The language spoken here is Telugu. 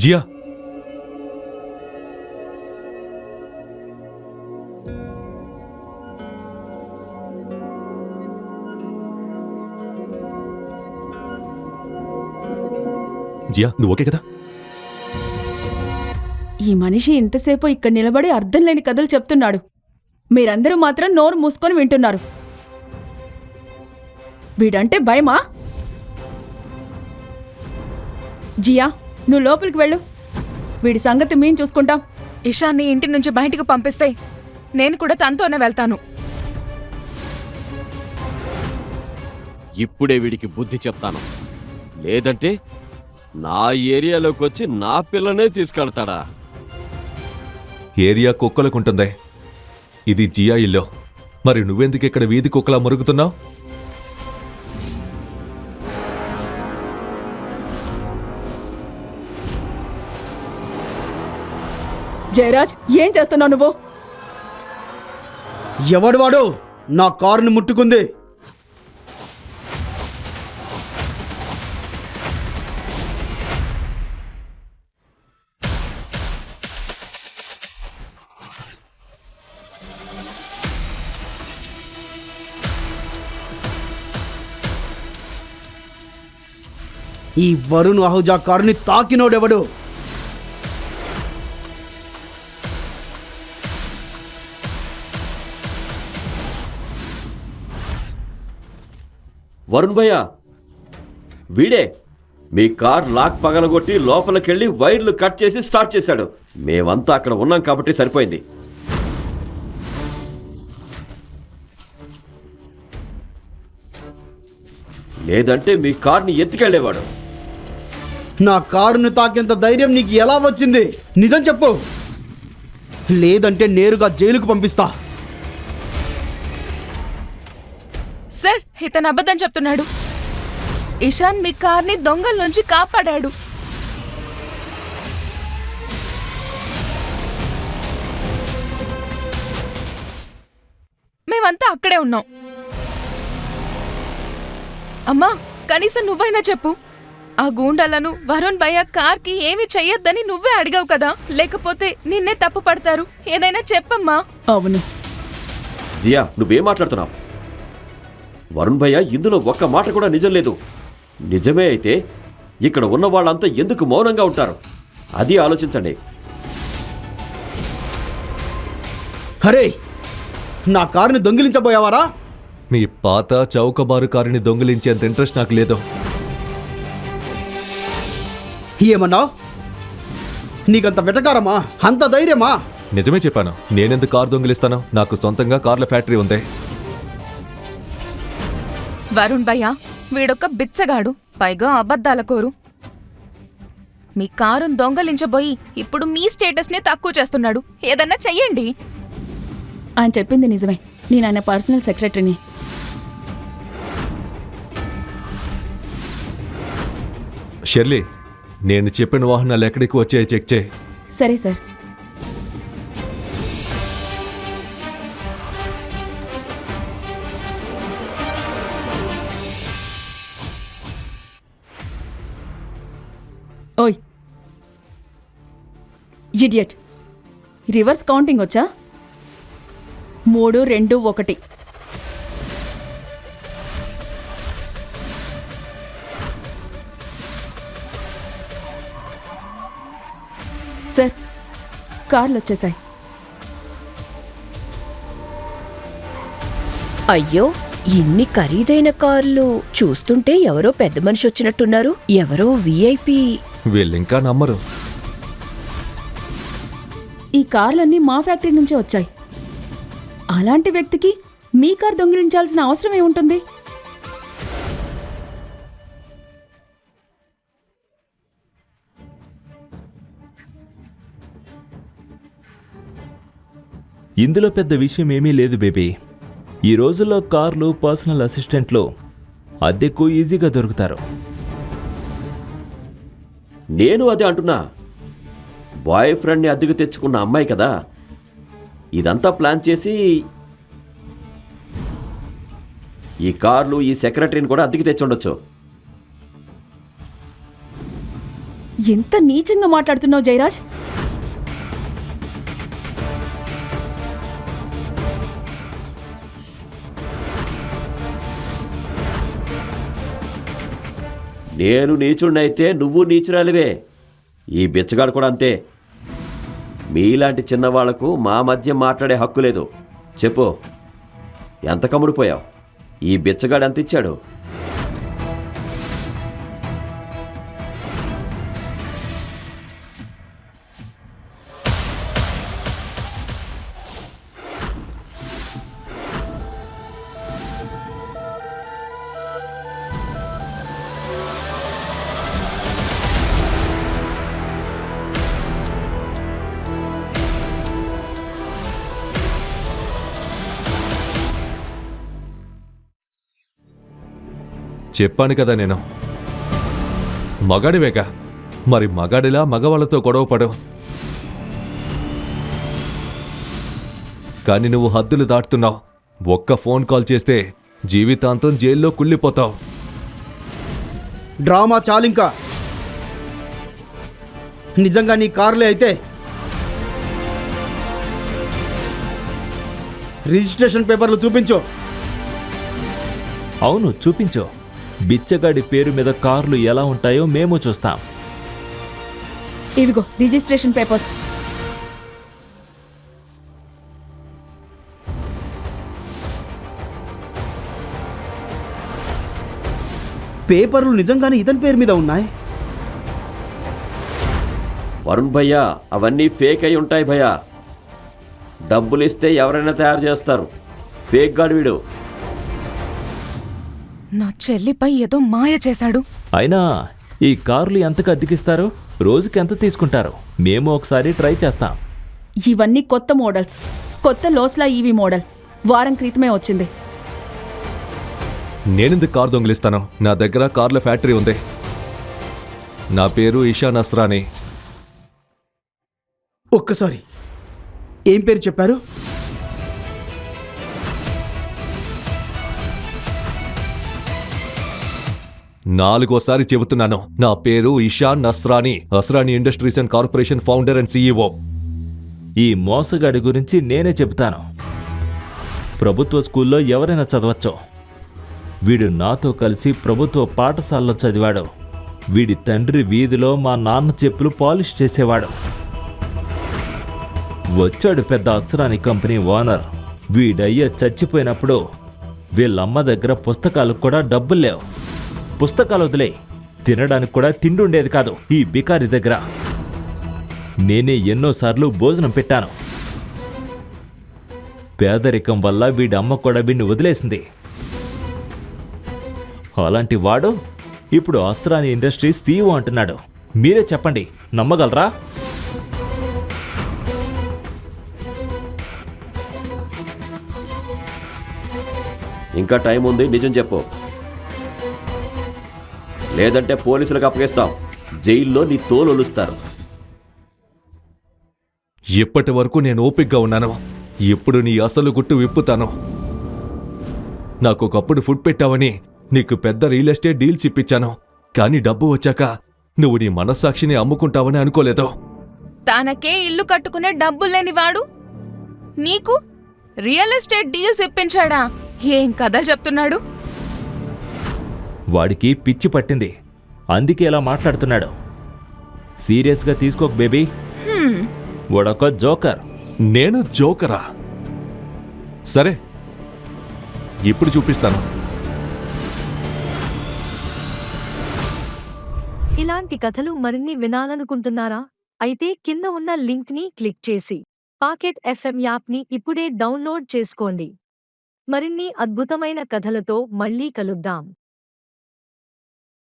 జియా, జియా నువ్వు ఓకే కదా? ఈ మనిషి ఇంతసేపు ఇక్కడ నిలబడి అర్థం లేని కథలు చెప్తున్నాడు. మీరందరూ మాత్రం నోరు మూసుకొని వింటున్నారు. వీడంటే భయమా? జియా, నువ్వు లోపలికి వెళ్ళు. వీడి సంగతి మేము చూసుకుంటాం. ఇషాన్ని ఇంటి నుంచి బయటికి పంపిస్తే నేను కూడా తనతోనే వెళ్తాను. ఇప్పుడే వీడికి బుద్ధి చెప్తాను, లేదంటే నా ఏరియాలోకి వచ్చి నా పిల్లనే తీసుకెళ్తాడా? ఏరియా కుక్కలకుంటుందే, ఇది జియా ఇల్లు. మరి నువ్వెందుకు ఇక్కడ వీధి కుక్కలా మురుగుతున్నావు? జయరాజ్, ఏం చేస్తున్నావు నువ్వు? ఎవడు వాడు నా కారుని ముట్టుకుంది? ఈ వరుణ్ అహూజా కారుని తాకినోడెవడు? వరుణ్ భయ్య, వీడే మీ కార్ లాక్ పగలగొట్టి లోపలికెళ్ళి వైర్లు కట్ చేసి స్టార్ట్ చేశాడు. మేమంతా అక్కడ ఉన్నాం కాబట్టి సరిపోయింది. లేదంటే మీ కార్ని ఎత్తుకెళ్లేవాడు. నా కారుని తాకేంత ధైర్యం నీకు ఎలా వచ్చింది? నిజం చెప్పు, లేదంటే నేరుగా జైలుకు పంపిస్తా. సార్, ఇతను అబద్ధం చెప్తున్నాడు. ఇషాన్ మీ కార్ని దొంగల నుంచి కాపాడాడు. మేమంతా అక్కడే ఉన్నాం. అమ్మా, కనీసం నువ్వైనా చెప్పు. ఆ గూండాలను వరుణ్ భయ్య కార్కి ఏమీ చెయ్యొద్దని నువ్వే అడిగావు కదా, లేకపోతే నిన్నే తప్పు పడతారు. ఏదైనా చెప్పమ్మా. అవును. జియా, నువ్వేం మాట్లాడుతున్నావు? వరుణ్ భయ్య ఇందులో ఒక్క మాట కూడా నిజం లేదు. నిజమే అయితే ఇక్కడ ఉన్న వాళ్ళంతా ఎందుకు మౌనంగా ఉంటారు? అది ఆలోచించండి. అరే, నా కారుని దొంగిలించబోయావారా? మీ పాత చౌకబారు కారుని దొంగిలించేంత ఇంట్రెస్ట్ నాకు లేదు. ఏమన్నావు? నీకంత వెటకారమా, అంత ధైర్యమా? నిజమే చెప్పాను. నేనెందుకు కారు దొంగిలిస్తాను? నాకు సొంతంగా కార్ల ఫ్యాక్టరీ ఉంది. వరుణ్ భయ్య వీడొక్క బిచ్చగాడు, పైగా అబద్ధాల కోరు. మీ కారును దొంగలించబోయి ఇప్పుడు మీ స్టేటస్నే తక్కువ చేస్తున్నాడు. ఏదన్నా చెయ్యండి. ఆయన చెప్పింది నిజమే. నేను ఆయన పర్సనల్ సెక్రటరీని. షెర్లీ, నేను చెప్పిన వాహనాలు ఎక్కడికి వచ్చాయో చెక్ చేయి. సరే సార్. ఓయ్ ఇడియట్, రివర్స్ కౌంటింగ్ వచ్చా? 3, 2, 1. సార్, కార్లు వచ్చేసాయి. అయ్యో, ఇన్ని ఖరీదైన కార్లు చూస్తుంటే ఎవరో పెద్ద మనిషి వచ్చినట్టున్నారు. ఎవరో విఐపి. వీళ్ళింకా నమ్మరు. ఈ కార్లన్నీ మా ఫ్యాక్టరీ నుంచే వచ్చాయి. అలాంటి వ్యక్తికి మీ కార్ దొంగిలించాల్సిన అవసరం ఏముంటుంది? ఇందులో పెద్ద విషయం ఏమీ లేదు బేబీ. ఈ రోజుల్లో కార్లు, పర్సనల్ అసిస్టెంట్లు అద్దెకు ఈజీగా దొరుకుతారు. నేను అదే అంటున్నా. బాయ్ ఫ్రెండ్ని అద్దెకు తెచ్చుకున్న అమ్మాయి కదా ఇదంతా ప్లాన్ చేసి ఈ కార్లు, ఈ సెక్రటరీని కూడా అద్దెకి తెచ్చుండొచ్చు. ఎంత నీచంగా మాట్లాడుతున్నావు జయరాజ్. నేను నీచుడినైతే నువ్వు నీచురాలివే. ఈ బిచ్చగాడు కూడా అంతే. మీలాంటి చిన్నవాళ్లకు మా మధ్య మాట్లాడే హక్కు లేదు. చెప్పు, ఎంత కమ్ముడిపోయావు? ఈ బిచ్చగాడు ఎంత ఇచ్చాడు? చెప్పాను కదా నేను, మగాడివేగా, మరి మగాడిలా మగవాళ్లతో గొడవ పడవు. కానీ నువ్వు హద్దులు దాటుతున్నావు. ఒక్క ఫోన్ కాల్ చేస్తే జీవితాంతం జైల్లో కుళ్ళిపోతావు. డ్రామా చాలింకా. నిజంగా నీ కార్లే అయితే రిజిస్ట్రేషన్ పేపర్లు చూపించు. అవును, చూపించు. బిచ్చగాడి పేరు మీద కార్లు ఎలా ఉంటాయో మేము చూస్తాం. ఇవిగో రిజిస్ట్రేషన్ పేపర్స్. పేపర్లు నిజంగానే ఇతని పేరు మీద ఉన్నాయి. వరుణ్ భయ్యా, అవన్నీ ఫేక్ అయి ఉంటాయి భయ్యా. డబ్బులు ఇస్తే ఎవరైనా తయారు చేస్తారు. ఫేక్ గాడు వీడు. నా చెల్లిపై ఏదో మాయ చేశాడు. అయినా ఈ కార్లు ఎంతకు అద్దెకిస్తారు? రోజుకి ఎంత తీసుకుంటారు? మేము ఒకసారి ట్రై చేస్తాం. ఇవన్నీ కొత్త మోడల్స్. కొత్త లోస్లా ఈవీ మోడల్ వారం క్రితమే వచ్చింది. నేనెందుకు కారు దొంగిలిస్తాను? నా దగ్గర కార్ల ఫ్యాక్టరీ ఉంది. నా పేరు ఇషా నస్రానీ. ఒక్కసారి ఏం పేరు చెప్పారు? నాలుగోసారి చెబుతున్నాను, నా పేరు Isha Nasrani. Asrani industries and corporation founder and CEO. ఈ మోసగాడి గురించి నేనే చెబుతాను. ప్రభుత్వ స్కూల్లో ఎవరైనా చదవచ్చు. వీడు నాతో కలిసి ప్రభుత్వ పాఠశాలలో చదివాడు. వీడి తండ్రి వీధిలో మా నాన్న చెప్పులు పాలిష్ చేసేవాడు. వచ్చాడు పెద్ద అస్రానీ కంపెనీ ఓనర్. వీడయ్య చచ్చిపోయినప్పుడు వీళ్ళమ్మ దగ్గర పుస్తకాలకు కూడా డబ్బులు లేవు. పుస్తకాలు వదిలే, తినడానికి కూడా తిండి ఉండేది కాదు ఈ బికారి దగ్గర. నేనే ఎన్నోసార్లు భోజనం పెట్టాను. పేదరికం వల్ల వీడి అమ్మ కూడా వీడిని వదిలేసింది. అలాంటి వాడు ఇప్పుడు అస్రానీ ఇండస్ట్రీస్ సీఈఓ అంటున్నాడు. మీరే చెప్పండి, నమ్మగలరా? ఇంకా టైం ఉంది, నిజం చెప్పు. లేదంటే పోలీసులకు అప్పగిస్తాం. జైల్లో నీ తోలొలుస్తారు. ఇప్పటి వరకు నేను ఓపిగ్గా ఉన్నాను. ఇప్పుడు నీ అసలు గుట్టు విప్పుతాను. నాకొకప్పుడు ఫుడ్ పెట్టావని నీకు పెద్ద రియల్ ఎస్టేట్ డీల్స్ ఇప్పించాను. కానీ డబ్బు వచ్చాక నువ్వు నీ మనస్సాక్షిని అమ్ముకుంటావని అనుకోలేదు. తనకే ఇల్లు కట్టుకునే డబ్బులు లేనివాడు నీకు రియల్ ఎస్టేట్ డీల్స్ ఇప్పించాడా? ఏం కథలు చెప్తున్నాడు? వాడికి పిచ్చి పట్టింది, అందుకే ఇలా మాట్లాడుతున్నాడు. సీరియస్గా తీసుకోకు బేబీ. వాడొక జోకర్. నేను జోకరా? సరే, ఇప్పుడు చూపిస్తాను. ఇలాంటి కథలు మరిన్ని వినాలనుకుంటున్నారా? అయితే కింద ఉన్న లింక్ని క్లిక్ చేసి పాకెట్ ఎఫ్ఎం యాప్ని ఇప్పుడే డౌన్లోడ్ చేసుకోండి. మరిన్ని అద్భుతమైన కథలతో మళ్ళీ కలుద్దాం.